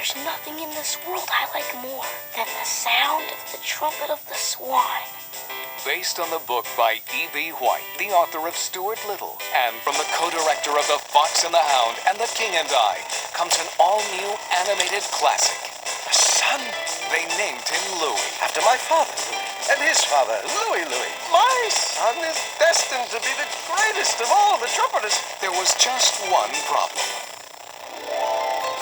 There's nothing in this world I like more than the sound of the trumpet of the swan. Based on the book by E.B. White, the author of Stuart Little, and from the co-director of The Fox and the Hound and The King and I, comes an all-new animated classic. A son? They named him Louis. After my father, Louis. And his father, Louis. My son is destined to be the greatest of all the trumpeters. There was just one problem.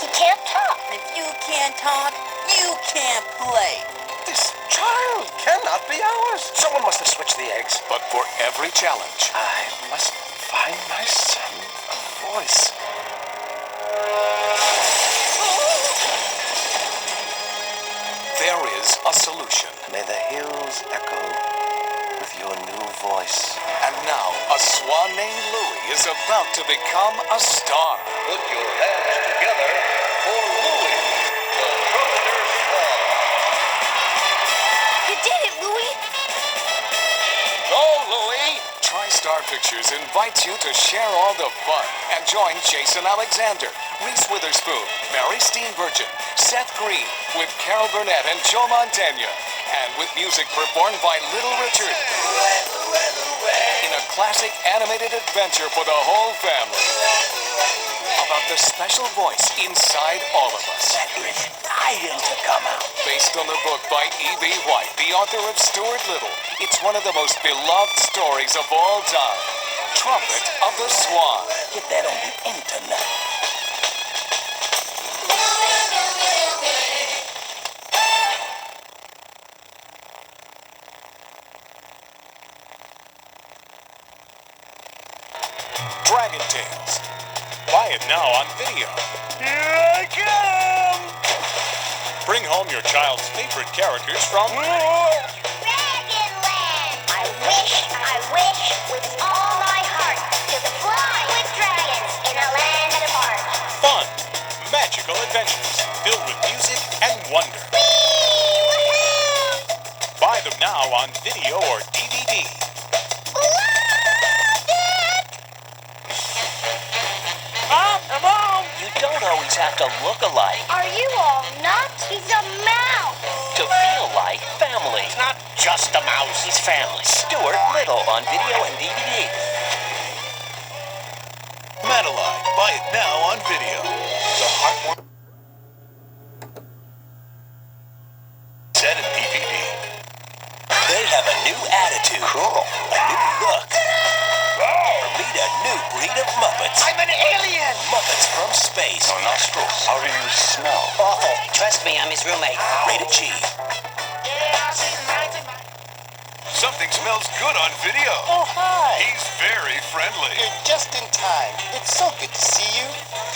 He can't talk. If you can't talk, you can't play. This child cannot be ours. Someone must have switched the eggs. But for every challenge, I must find my son a voice. there is a solution. May the hills echo with your new voice. And now, a swan named Louis is about to become a star. Put your hands together for Louis, the trumpeter swan. You did it, Louis! Go, Louis! TriStar Pictures invites you to share all the fun and join Jason Alexander, Reese Witherspoon, Mary Steenburgen, Seth Green, with Carol Burnett and Joe Mantegna, and with music performed by Little Richard. In a classic animated adventure for the whole family. About the special voice inside all of us. That is dying to come out. Based on the book by E.B. White, the author of Stuart Little, it's one of the most beloved stories of all time. Trumpet of the Swan. Get that on the internet. Dragon Tales. Buy it now on video. Here I come! Bring home your child's favorite characters from Dragonland! I wish with all my heart to fly with dragons in a land apart. fun, magical adventures filled with music and wonder. Buy them now on video or DVD. Mom! You don't always have to look alike Are you all nuts? He's a mouse. to feel like family. It's not just a mouse. He's family. Stuart Little on video and DVD. Madeline, buy it now on video. The heartwarming set in DVD. They have a new attitude. Cool. A new look. Meet a new breed of Muppets. I'm an alien! Muppets from space. No nostrils. How do you smell? Awful. Trust me, I'm his roommate. Rated G. Something smells good on video. Oh, hi. He's very friendly. You're just in time. It's so good to see you.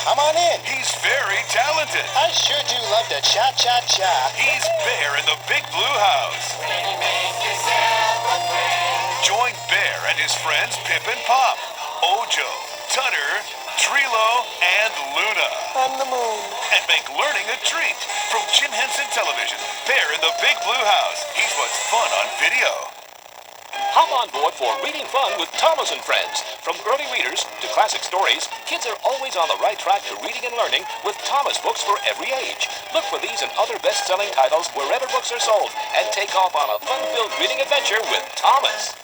Come on in. He's very talented. I sure do love to cha-cha-cha. He's Bear in the Big Blue House. Join Bear and his friends Pip and Pop, Ojo, Tutter, Trilo, and Luna. On the moon. And make learning a treat. From Jim Henson Television, Bear in the Big Blue House. He's what's fun on video. Hop on board for reading fun with Thomas and Friends. From early readers to classic stories, kids are always on the right track to reading and learning with Thomas books for every age. Look for these and other best-selling titles wherever books are sold and take off on a fun-filled reading adventure with Thomas.